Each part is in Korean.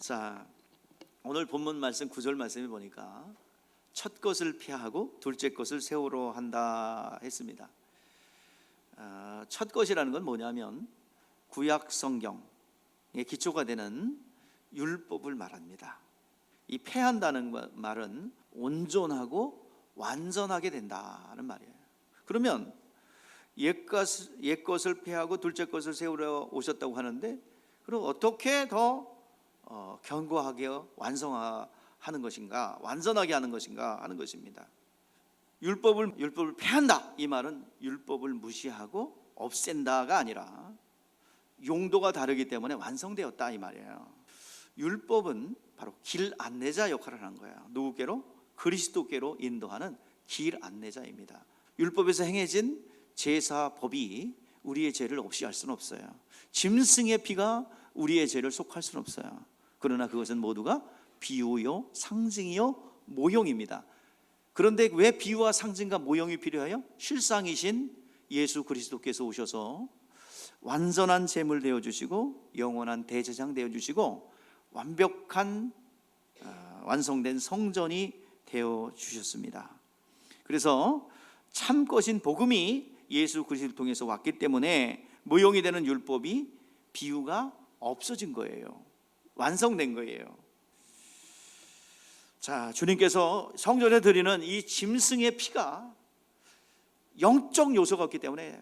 자, 오늘 본문 말씀 9절 말씀에 보니까 첫 것을 피하고 둘째 것을 세우려 한다 했습니다. 첫 것이라는 건 뭐냐면 구약 성경의 기초가 되는 율법을 말합니다. 이 패한다는 말은 온전하고 완전하게 된다는 말이에요. 그러면 옛 것을 패하고 둘째 것을 세우려 오셨다고 하는데, 그럼 어떻게 더 견고하게 완성하는 것인가, 완전하게 하는 것인가 하는 것입니다. 율법을 패한다, 이 말은 율법을 무시하고 없앤다가 아니라 용도가 다르기 때문에 완성되었다 이 말이에요. 율법은 바로 길 안내자 역할을 하는 거예요. 누구께로? 그리스도께로 인도하는 길 안내자입니다. 율법에서 행해진 제사법이 우리의 죄를 없이 할 수는 없어요. 짐승의 피가 우리의 죄를 속할 수는 없어요. 그러나 그것은 모두가 비유요, 상징이요, 모형입니다. 그런데 왜 비유와 상징과 모형이 필요해요? 실상이신 예수 그리스도께서 오셔서 완전한 제물 되어주시고 영원한 대제사장 되어주시고 완벽한 완성된 성전이 되어주셨습니다. 그래서 참것인 복음이 예수 그리스도를 통해서 왔기 때문에 모형이 되는 율법이 비유가 없어진 거예요. 완성된 거예요. 자, 주님께서 성전에 드리는 이 짐승의 피가 영적 요소가 없기 때문에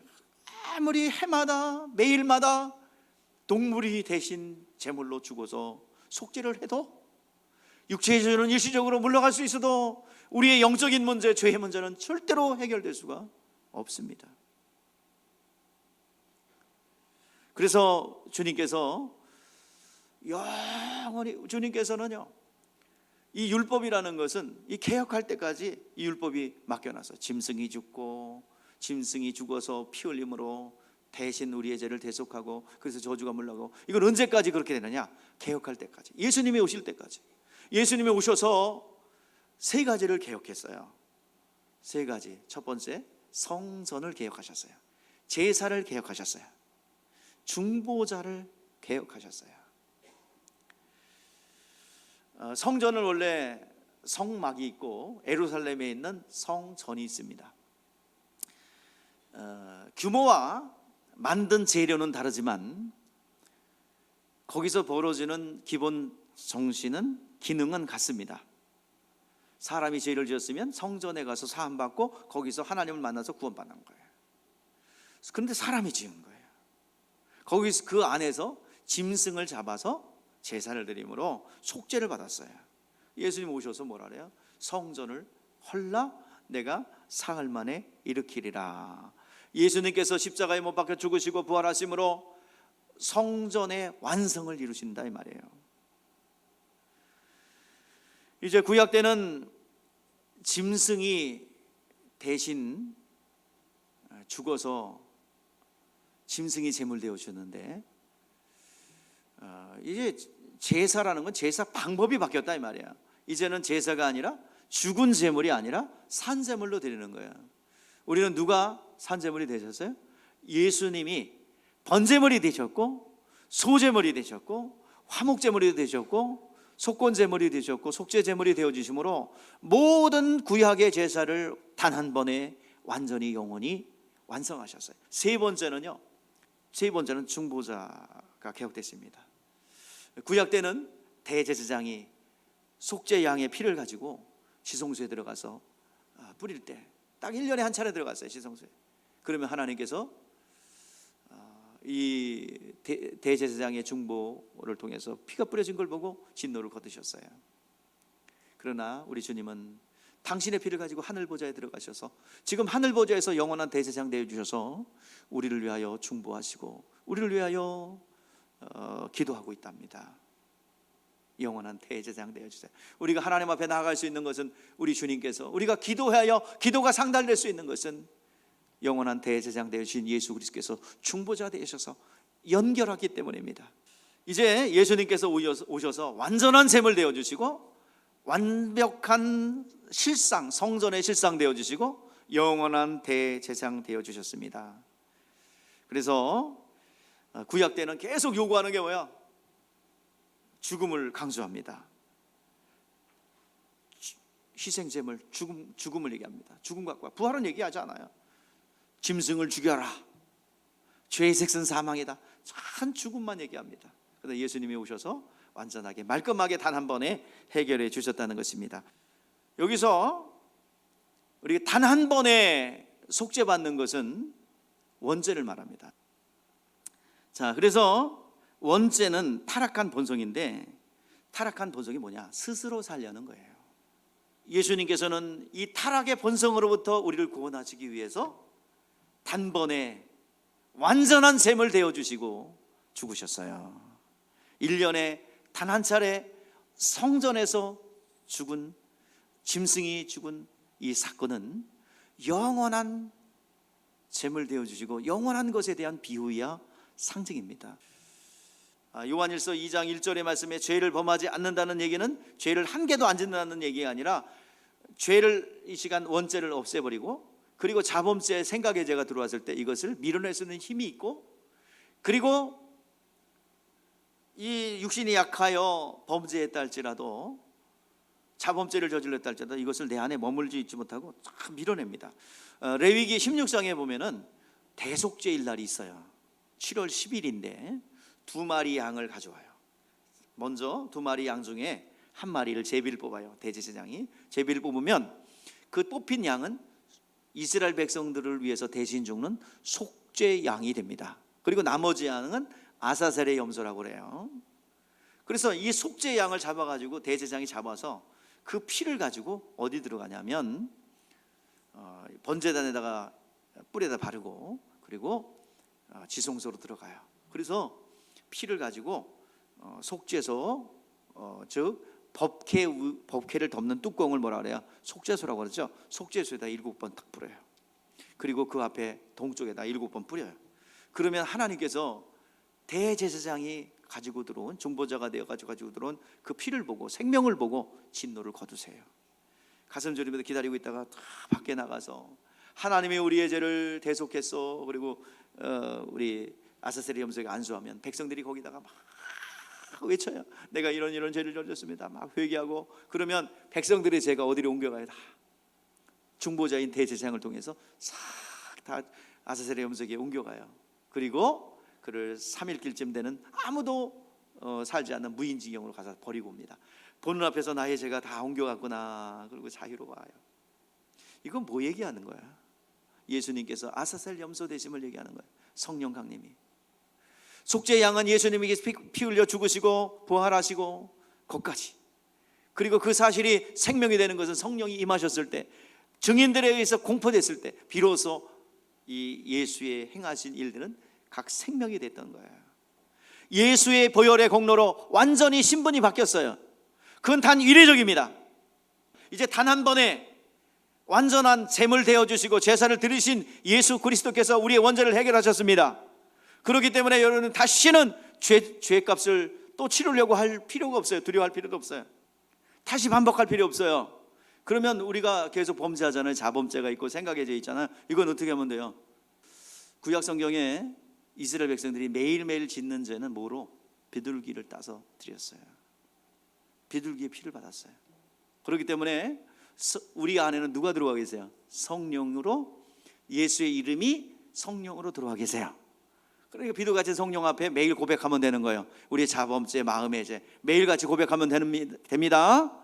아무리 해마다 매일마다 동물이 대신 제물로 죽어서 속죄를 해도, 육체의 죄는 일시적으로 물러갈 수 있어도 우리의 영적인 문제, 죄의 문제는 절대로 해결될 수가 없습니다. 그래서 주님께서는요, 이 율법이라는 것은 이 개혁할 때까지 이 율법이 맡겨놨어요. 짐승이 죽고, 짐승이 죽어서 피 흘림으로 대신 우리의 죄를 대속하고, 그래서 저주가 물러가고, 이건 언제까지 그렇게 되느냐? 개혁할 때까지, 예수님이 오실 때까지. 예수님이 오셔서 세 가지를 개혁했어요. 세 가지. 첫 번째, 성전을 개혁하셨어요. 제사를 개혁하셨어요. 중보자를 개혁하셨어요. 성전은 원래 성막이 있고 예루살렘에 있는 성전이 있습니다. 규모와 만든 재료는 다르지만 거기서 벌어지는 기본 정신은, 기능은 같습니다. 사람이 죄를 지었으면 성전에 가서 사함받고 거기서 하나님을 만나서 구원받는 거예요. 그런데 사람이 지은 거예요. 거기서 그 안에서 짐승을 잡아서 제사를 드림으로 속죄를 받았어요. 예수님 오셔서 뭐라 그래요? 성전을 헐라 내가 사흘 만에 일으키리라. 예수님께서 십자가에 못 박혀 죽으시고 부활하심으로 성전의 완성을 이루신다 이 말이에요. 이제 구약 때는 짐승이 대신 죽어서 짐승이 제물 되어 주셨는데, 이제 제사라는 건 제사 방법이 바뀌었다 이 말이야. 이제는 제사가 아니라 죽은 제물이 아니라 산 제물로 드리는 거야. 우리는 누가 산 제물이 되셨어요? 예수님이 번제물이 되셨고, 소제물이 되셨고, 화목제물이 되셨고, 속건제물이 되셨고, 속죄제물이 되어지심으로 모든 구약의 제사를 단 한 번에 완전히 영원히 완성하셨어요. 세 번째는 중보자가 개혁됐습니다. 구약 때는 대제사장이 속죄 양의 피를 가지고 지성소에 들어가서 뿌릴 때 딱 1년에 한 차례 들어갔어요, 지성소에. 그러면 하나님께서 이 대제사장의 중보를 통해서 피가 뿌려진 걸 보고 진노를 거두셨어요. 그러나 우리 주님은 당신의 피를 가지고 하늘 보좌에 들어가셔서 지금 하늘 보좌에서 영원한 대제사장 되어 주셔서 우리를 위하여 중보하시고 우리를 위하여 기도하고 있답니다. 영원한 대제사장 되어 주세요. 우리가 하나님 앞에 나아갈 수 있는 것은 우리 주님께서, 우리가 기도하여 기도가 상달될 수 있는 것은 영원한 대제사장 되신 예수 그리스도께서 중보자 되셔서 연결하기 때문입니다. 이제 예수님께서 오셔서 완전한 셈을 되어 주시고 완벽한 실상, 성전의 실상 되어 주시고 영원한 대제사장 되어 주셨습니다. 그래서 구약 때는 계속 요구하는 게 뭐야? 죽음을 강조합니다. 희생제물, 죽음을 얘기합니다. 죽음과 부활은 얘기하지 않아요. 짐승을 죽여라, 죄의 색은 사망이다, 참 죽음만 얘기합니다. 그런데 예수님이 오셔서 완전하게 말끔하게 단 한 번에 해결해 주셨다는 것입니다. 여기서 우리가 단 한 번에 속죄받는 것은 원죄를 말합니다. 자, 그래서 원죄는 타락한 본성인데, 타락한 본성이 뭐냐? 스스로 살려는 거예요. 예수님께서는 이 타락의 본성으로부터 우리를 구원하시기 위해서 단번에 완전한 셈을 되어주시고 죽으셨어요. 1년에 단 한 차례 성전에서 죽은, 짐승이 죽은 이 사건은 영원한 셈을 되어주시고 영원한 것에 대한 비유이야 상징입니다. 요한일서 2장 1절의 말씀에 죄를 범하지 않는다는 얘기는 죄를 한 개도 안 짓는다는 얘기가 아니라 죄를, 이 시간 원죄를 없애버리고, 그리고 자범죄, 생각의 죄가 들어왔을 때 이것을 밀어낼 수 있는 힘이 있고, 그리고 이 육신이 약하여 범죄했다 할지라도, 자범죄를 저질렀다 할지라도 이것을 내 안에 머물지 있지 못하고 쫙 밀어냅니다. 레위기 16장에 보면은 대속죄일 날이 있어요. 7월 10일인데 2마리 양을 가져와요. 먼저 2마리 양 중에 한 마리를 제비를 뽑아요. 대제사장이 제비를 뽑으면 그 뽑힌 양은 이스라엘 백성들을 위해서 대신 죽는 속죄 양이 됩니다. 그리고 나머지 양은 아사셀의 염소라고 그래요. 그래서 이 속죄 양을 잡아가지고 대제사장이 잡아서 그 피를 가지고 어디 들어가냐면 번제단에다가 뿔에다 바르고, 그리고 지성소로 들어가요. 그래서 피를 가지고 속죄소, 즉 법회를 덮는 뚜껑을 뭐라 그래요? 속죄소라고 그러죠. 속죄소에다 7번 딱 뿌려요. 그리고 그 앞에 동쪽에다 7번 뿌려요. 그러면 하나님께서 대제사장이 가지고 들어온, 중보자가 되어 가지고 들어온 그 피를 보고, 생명을 보고 진노를 거두세요. 가슴 졸이면서 기다리고 있다가 다 밖에 나가서 하나님이 우리의 죄를 대속했어, 그리고 우리 아사셀의 염소에게 안수하면 백성들이 거기다가 막 외쳐요. 내가 이런 죄를 저질렀습니다. 막 회개하고, 그러면 백성들의 죄가 어디로 옮겨가요? 다 중보자인 대제사장을 통해서 싹 다 아사셀의 염소에게 옮겨가요. 그리고 그를 3일길쯤 되는 아무도 살지 않는 무인지경으로 가서 버리고 옵니다. 보는 앞에서 나의 죄가 다 옮겨갔구나. 그리고 자유로워요. 이건 뭐 얘기하는 거야? 예수님께서 아사셀 염소 되심을 얘기하는 거예요. 성령 강림이. 속죄 양은 예수님에게 피 흘려 죽으시고 부활하시고 것까지, 그리고 그 사실이 생명이 되는 것은 성령이 임하셨을 때, 증인들에 의해서 공포됐을 때 비로소 이 예수의 행하신 일들은 각 생명이 됐던 거예요. 예수의 보혈의 공로로 완전히 신분이 바뀌었어요. 그건 단 이례적입니다. 이제 단 한 번에 완전한 제물 되어주시고 제사를 드리신 예수 그리스도께서 우리의 원죄를 해결하셨습니다. 그렇기 때문에 여러분은 다시는 죄값을 또 치르려고 할 필요가 없어요. 두려워할 필요도 없어요. 다시 반복할 필요 없어요. 그러면 우리가 계속 범죄하잖아요. 자범죄가 있고 생각의 죄 있잖아요. 이건 어떻게 하면 돼요? 구약 성경에 이스라엘 백성들이 매일매일 짓는 죄는 뭐로? 비둘기를 따서 드렸어요. 비둘기의 피를 받았어요. 그렇기 때문에 우리 안에는 누가 들어와 계세요? 성령으로, 예수의 이름이 성령으로 들어와 계세요. 그러니까 비둘기같이 성령 앞에 매일 고백하면 되는 거예요. 우리의 자범죄, 마음의 죄 매일같이 고백하면 됩니다.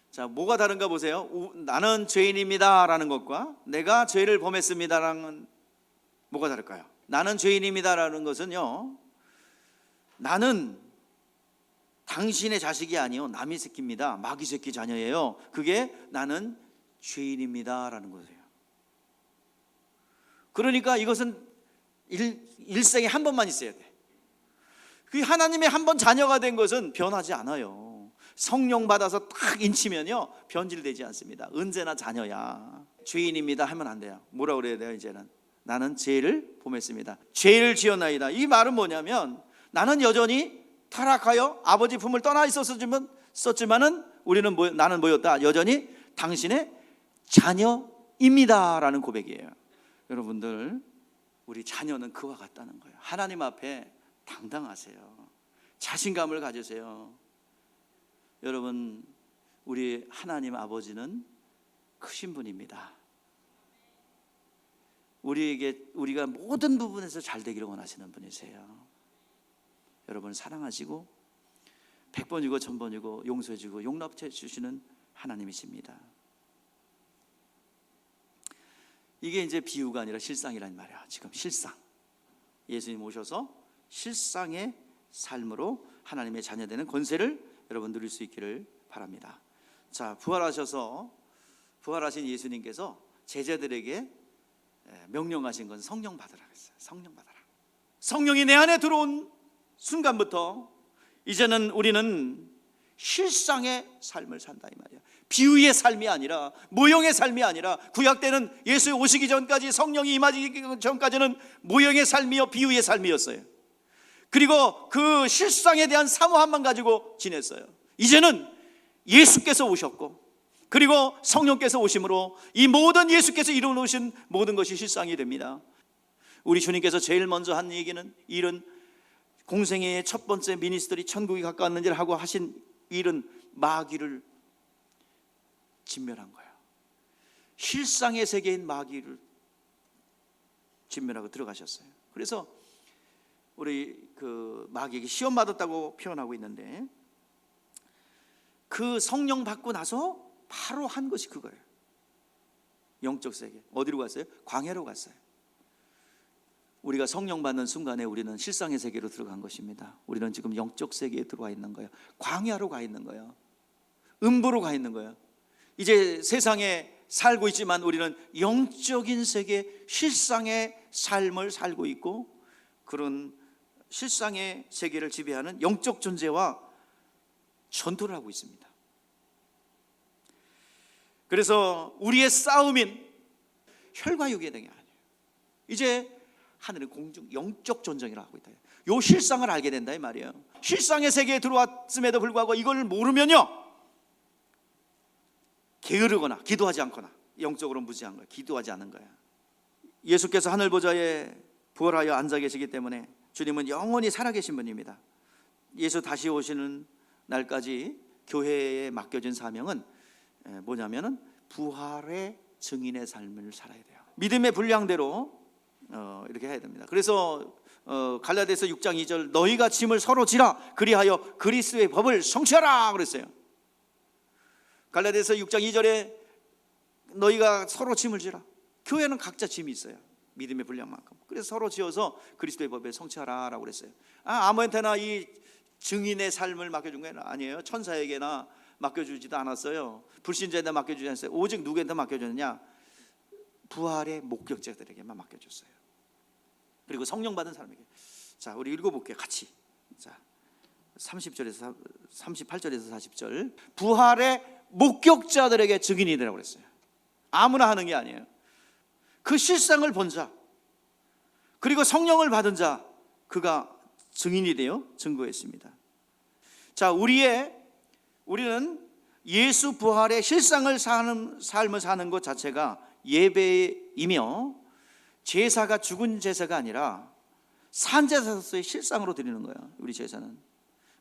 자, 뭐가 다른가 보세요. 나는 죄인입니다 라는 것과 내가 죄를 범했습니다 라는 뭐가 다를까요? 나는 죄인입니다 라는 것은요, 나는 당신의 자식이 아니요 남의 새끼입니다, 마귀 새끼 자녀예요. 그게 나는 죄인입니다 라는 거예요. 그러니까 이것은 일생에 한 번만 있어야 돼. 그 하나님의 한 번 자녀가 된 것은 변하지 않아요. 성령 받아서 딱 인치면요 변질되지 않습니다. 언제나 자녀야. 죄인입니다 하면 안 돼요. 뭐라 그래야 돼요? 이제는 나는 죄를 범했습니다, 죄를 지었나이다. 이 말은 뭐냐면 나는 여전히 타락하여 아버지 품을 떠나 있었지만은 우리는 나는 뭐였다? 여전히 당신의 자녀입니다라는 고백이에요. 여러분들, 우리 자녀는 그와 같다는 거예요. 하나님 앞에 당당하세요. 자신감을 가지세요. 여러분, 우리 하나님 아버지는 크신 분입니다. 우리가 모든 부분에서 잘 되기를 원하시는 분이세요. 여러분 사랑하시고 100번이고 1000번이고 용서해주고 용납해 주시는 하나님이십니다. 이게 이제 비유가 아니라 실상이란 말이야. 지금 실상, 예수님 오셔서 실상의 삶으로 하나님의 자녀되는 권세를 여러분 누릴 수 있기를 바랍니다. 자, 부활하신 예수님께서 제자들에게 명령하신 건 성령 받으라 그랬어요. 성령 받아라. 성령이 내 안에 들어온 순간부터 이제는 우리는 실상의 삶을 산다 이 말이야. 비유의 삶이 아니라, 모형의 삶이 아니라, 구약 때는 예수 오시기 전까지, 성령이 임하기 전까지는 모형의 삶이요 비유의 삶이었어요. 그리고 그 실상에 대한 사모함만 가지고 지냈어요. 이제는 예수께서 오셨고, 그리고 성령께서 오심으로 이 모든 예수께서 이루어놓으신 모든 것이 실상이 됩니다. 우리 주님께서 제일 먼저 한 얘기는, 일은 공생애의 첫 번째 미니스트리 천국이 가까웠는지를 하고 하신 일은 마귀를 진멸한 거예요. 실상의 세계인 마귀를 진멸하고 들어가셨어요. 그래서 우리 그 마귀에게 시험 받았다고 표현하고 있는데, 그 성령 받고 나서 바로 한 것이 그거예요. 영적 세계. 어디로 갔어요? 광야로 갔어요. 우리가 성령 받는 순간에 우리는 실상의 세계로 들어간 것입니다. 우리는 지금 영적 세계에 들어와 있는 거예요. 광야로 가 있는 거예요. 음부로 가 있는 거예요. 이제 세상에 살고 있지만 우리는 영적인 세계, 실상의 삶을 살고 있고, 그런 실상의 세계를 지배하는 영적 존재와 전투를 하고 있습니다. 그래서 우리의 싸움인 혈과 육의 등이 아니에요. 이제 하늘은 공중 영적 전쟁이라고 하고 있다. 요 실상을 알게 된다 이 말이에요. 실상의 세계에 들어왔음에도 불구하고 이걸 모르면요, 게으르거나 기도하지 않거나 영적으로 무지한 거예요. 기도하지 않는 거예요. 예수께서 하늘 보좌에 부활하여 앉아 계시기 때문에 주님은 영원히 살아계신 분입니다. 예수 다시 오시는 날까지 교회에 맡겨진 사명은 뭐냐면은 부활의 증인의 삶을 살아야 돼요. 믿음의 분량대로 이렇게 해야 됩니다. 그래서 갈라디아서 6장 2절, 너희가 짐을 서로 지라 그리하여 그리스도의 법을 성취하라 그랬어요. 갈라디아서 6장 2절에 너희가 서로 짐을 지라. 교회는 각자 짐이 있어요. 믿음의 분량만큼. 그래서 서로 지어서 그리스도의 법을 성취하라라고 그랬어요. 아무한테나 이 증인의 삶을 맡겨준 건 아니에요. 천사에게나 맡겨주지도 않았어요. 불신자에게 맡겨주지 않았어요. 오직 누구한테 맡겨줬느냐? 부활의 목격자들에게만 맡겨줬어요. 그리고 성령 받은 사람에게. 자, 우리 읽어볼게요. 같이. 자, 30절에서 38절에서 40절. 부활의 목격자들에게 증인이 되라고 그랬어요. 아무나 하는 게 아니에요. 그 실상을 본 자, 그리고 성령을 받은 자, 그가 증인이 되어 증거했습니다. 자, 우리는 예수 부활의 실상을 사는 삶을 사는 것 자체가 예배이며, 제사가 죽은 제사가 아니라 산 제사로서의 실상으로 드리는 거예요. 우리 제사는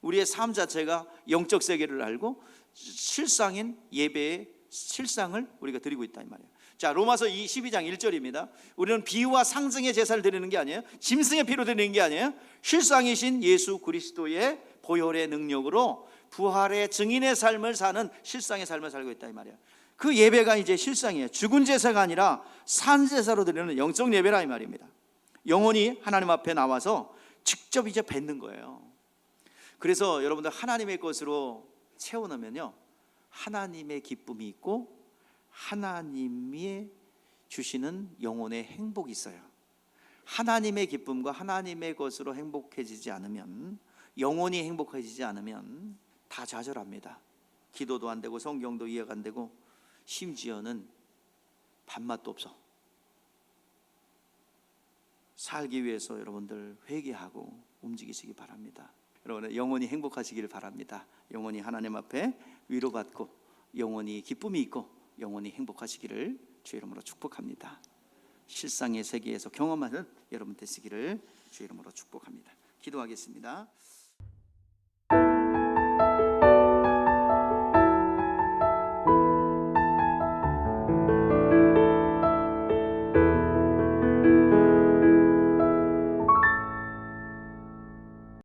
우리의 삶 자체가 영적 세계를 알고 실상인 예배의 실상을 우리가 드리고 있다 이 말이에요. 자, 로마서 12장 1절입니다. 우리는 비유와 상징의 제사를 드리는 게 아니에요. 짐승의 피로 드리는 게 아니에요. 실상이신 예수 그리스도의 보혈의 능력으로 부활의 증인의 삶을 사는 실상의 삶을 살고 있다 이 말이에요. 그 예배가 이제 실상이에요. 죽은 제사가 아니라 산 제사로 드리는 영적 예배라 이 말입니다. 영혼이 하나님 앞에 나와서 직접 이제 뵙는 거예요. 그래서 여러분들 하나님의 것으로 채워놓으면요, 하나님의 기쁨이 있고 하나님이 주시는 영혼의 행복이 있어요. 하나님의 기쁨과 하나님의 것으로 행복해지지 않으면, 영혼이 행복해지지 않으면 다 좌절합니다. 기도도 안 되고 성경도 이해가 안 되고 심지어는 밥맛도 없어. 살기 위해서 여러분들 회개하고 움직이시기 바랍니다. 여러분의 영혼이 행복하시길 바랍니다. 영혼이 하나님 앞에 위로받고 영혼이 기쁨이 있고 영혼이 행복하시기를 주의 이름으로 축복합니다. 실상의 세계에서 경험하는 여러분 되시기를 주의 이름으로 축복합니다. 기도하겠습니다.